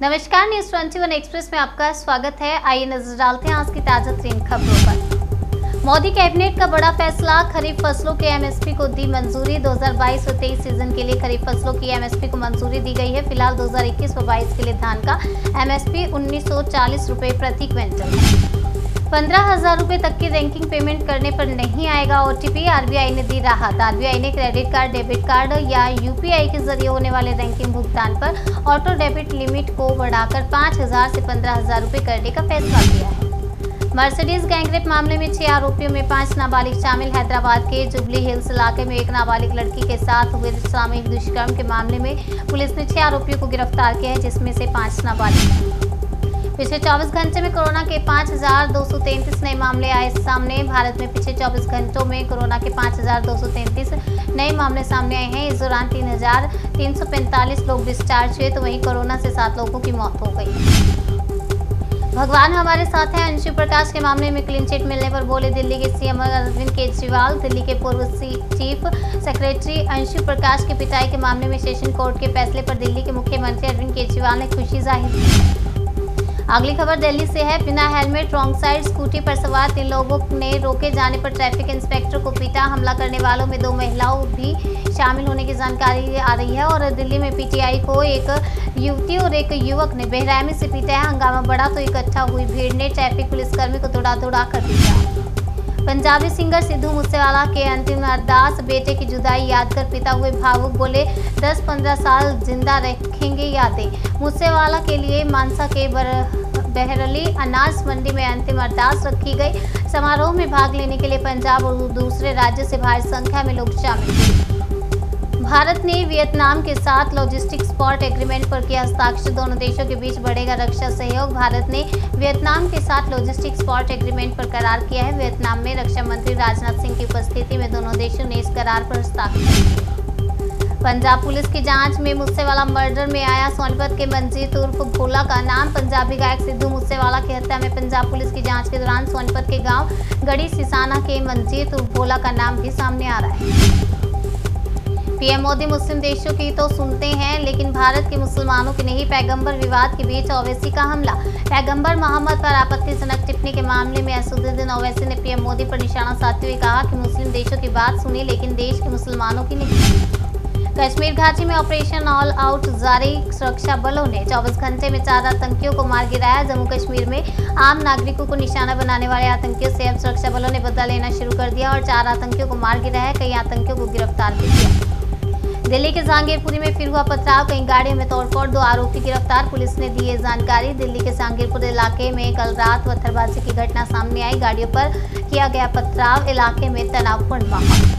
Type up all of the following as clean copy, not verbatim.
नमस्कार, news 21 express में आपका स्वागत है। आइए नजर डालते हैं आज की ताजा तरीन खबरों पर। मोदी कैबिनेट का बड़ा फैसला, खरीफ फसलों के एमएसपी को दी मंजूरी। 2022 व 23 सीजन के लिए खरीफ फसलों की एमएसपी को मंजूरी दी गई है। फिलहाल 2021 व 22 के लिए धान का एमएसपी 1940 रुपये प्रति क्विंटल। 15,000 रुपये तक की रैंकिंग पेमेंट करने पर नहीं आएगा ओटीपी। आरबीआई ने दी राहत। आरबीआई ने क्रेडिट कार्ड, डेबिट कार्ड या यूपीआई के जरिए होने वाले रैंकिंग भुगतान पर ऑटो डेबिट लिमिट को बढ़ाकर 5,000 से 15,000 रुपये करने का फैसला किया है। मर्सिडीज गैंगरेप मामले में 6 आरोपियों में 5 नाबालिग शामिल। हैदराबाद के जुबली हिल्स इलाके में एक नाबालिग लड़की के साथ हुए सामूहिक दुष्कर्म के मामले में पुलिस ने 6 आरोपियों को गिरफ्तार किया है, जिसमें से 5 नाबालिग हैं। पिछले 24 घंटे में कोरोना के 5,233 नए मामले आए सामने। भारत में पिछले 24 घंटों में कोरोना के 5,233 नए मामले सामने आए हैं। इस दौरान 3,345 लोग डिस्चार्ज हुए, तो वहीं कोरोना से 7 लोगों की मौत हो गई। भगवान हमारे साथ है। अंशु प्रकाश के मामले में क्लीन चिट मिलने पर बोले दिल्ली के सीएम अरविंद केजरीवाल। दिल्ली के पूर्व चीफ सेक्रेटरी अंशु प्रकाश की पिटाई के मामले में सेशन कोर्ट के फैसले पर दिल्ली के मुख्यमंत्री अरविंद केजरीवाल ने खुशी जाहिर की। अगली खबर दिल्ली से है। बिना हेलमेट रॉन्ग साइड स्कूटी पर सवार 3 लोगों ने रोके जाने पर ट्रैफिक इंस्पेक्टर को पीटा। हमला करने वालों में 2 महिलाओं भी शामिल होने की जानकारी आ रही है। और दिल्ली में पीटीआई को एक युवती और एक युवक ने बेरहमी से पीटा है। हंगामा बढ़ा तो इकट्ठा हुई भीड़ ने ट्रैफिक पुलिसकर्मी को दौड़ा कर पीटा। पंजाबी सिंगर सिद्धू मूसेवाला के अंतिम अरदास, बेटे की जुदाई याद कर पिता हुए भावुक, बोले 10-15 साल जिंदा रखेंगे यादें। मूसेवाला के लिए मानसा के बहरली अनाज मंडी में अंतिम अरदास रखी गई। समारोह में भाग लेने के लिए पंजाब और दूसरे राज्य से भारी संख्या में लोग शामिल हुए। भारत ने वियतनाम के साथ लॉजिस्टिक सपोर्ट एग्रीमेंट पर किया हस्ताक्षर। दोनों देशों के बीच बढ़ेगा रक्षा सहयोग। भारत ने वियतनाम के साथ लॉजिस्टिक सपोर्ट एग्रीमेंट पर करार किया है। वियतनाम में रक्षा मंत्री राजनाथ सिंह की उपस्थिति में दोनों देशों ने इस करार पर हस्ताक्षर किए। पंजाब पुलिस की जांच में मूसेवाला मर्डर में आया सोनीपत के मंजीत उर्फ भोला का नाम। पंजाबी गायक सिद्धू मूसेवाला की हत्या में पंजाब पुलिस की जांच के दौरान सोनीपत के गांव गढ़ी सिसाना के मंजीत उर्फ भोला का नाम भी सामने आ रहा है। पीएम मोदी मुस्लिम देशों की तो सुनते हैं, लेकिन भारत के मुसलमानों की नहीं। पैगंबर विवाद के बीच ओवैसी का हमला। पैगंबर मोहम्मद पर आपत्तिजनक टिप्पणी के मामले में असदुद्दीन ओवैसी ने पीएम मोदी पर निशाना साधते हुए कहा कि मुस्लिम देशों की बात सुनी, लेकिन देश के मुसलमानों की नहीं। कश्मीर घाटी में ऑपरेशन ऑल आउट जारी। सुरक्षा बलों ने 24 घंटे में 4 आतंकियों को मार गिराया। जम्मू कश्मीर में आम नागरिकों को निशाना बनाने वाले आतंकियों से अब सुरक्षा बलों ने बदला लेना शुरू कर दिया और 4 आतंकियों को मार गिराया। कई आतंकियों को गिरफ्तार भी किया। दिल्ली के जहांगीरपुरी में फिर हुआ पथराव। कई गाड़ियों में तोड़फोड़, 2 आरोपी गिरफ्तार। पुलिस ने दी ये जानकारी। दिल्ली के जहांगीरपुर इलाके में कल रात पत्थरबाजी की घटना सामने आई। गाड़ियों पर किया गया पथराव। इलाके में तनावपूर्ण माहौल।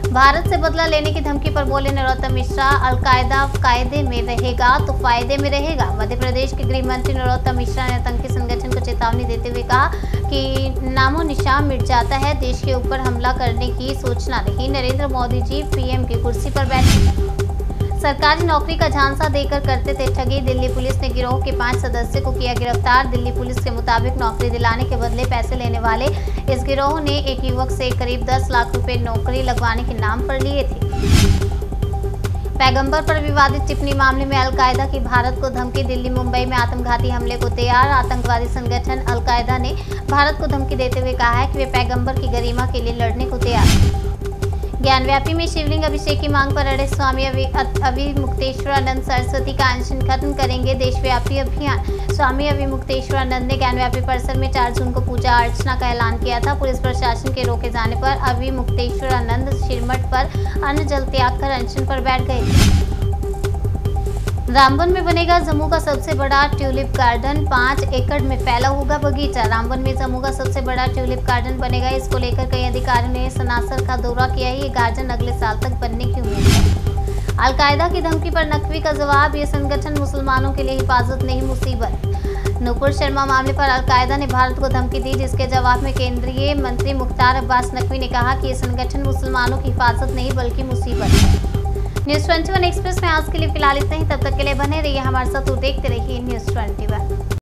भारत से बदला लेने की धमकी पर बोले नरोत्तम मिश्रा। अलकायदा कायदे में रहेगा तो फायदे में रहेगा। मध्य प्रदेश के गृह मंत्री नरोत्तम मिश्रा ने आतंकी संगठन को चेतावनी देते हुए कहा कि नामो निशान मिट जाता है। देश के ऊपर हमला करने की सोचना नहीं। नरेंद्र मोदी जी पीएम की कुर्सी पर बैठे। सरकारी नौकरी का झांसा देकर करते थे ठगी। दिल्ली पुलिस ने गिरोह के 5 सदस्यों को किया गिरफ्तार। दिल्ली पुलिस के मुताबिक नौकरी दिलाने के बदले पैसे लेने वाले इस गिरोह ने एक युवक से करीब 10 लाख रुपए नौकरी लगवाने के नाम पर लिए थे। पैगंबर पर विवादित टिप्पणी मामले में अलकायदा की भारत को धमकी। दिल्ली मुंबई में आत्मघाती हमले को तैयार। आतंकवादी संगठन अलकायदा ने भारत को धमकी देते हुए कहा है कि वे पैगंबर की गरिमा के लिए लड़ने को तैयार हैं। ज्ञानव्यापी में शिवलिंग अभिषेक की मांग पर अड़े स्वामी अविमुक्तेश्वरानंद सरस्वती का अनशन खत्म करेंगे देशव्यापी अभियान। स्वामी अविमुक्तेश्वरानंद ने ज्ञानव्यापी परिसर में 4 जून को पूजा अर्चना का ऐलान किया था। पुलिस प्रशासन के रोके जाने पर अविमुक्तेश्वरानंद शिरमठ पर अन्न जल त्याग कर अनशन पर बैठ गए थे। रामबन में बनेगा जम्मू का सबसे बड़ा ट्यूलिप गार्डन। 5 एकड़ में फैला होगा बगीचा। रामबन में जम्मू का सबसे बड़ा ट्यूलिप गार्डन बनेगा। इसको लेकर कई अधिकारियों ने सनासर का दौरा किया है। ये गार्डन अगले साल तक बनने की उम्मीद है। अलकायदा की धमकी पर नकवी का जवाब। ये संगठन मुसलमानों के लिए हिफाजत नहीं मुसीबत। नुपुर शर्मा मामले पर अलकायदा ने भारत को धमकी दी, जिसके जवाब में केंद्रीय मंत्री मुख्तार अब्बास नकवी ने कहा कि ये संगठन मुसलमानों की हिफाजत नहीं बल्कि मुसीबत है। न्यूज़ 21 एक्सप्रेस में आज के लिए फिलहाल इतना ही। तब तक के लिए बने रहिए हमारे साथ और देखते रहिए न्यूज़ 21।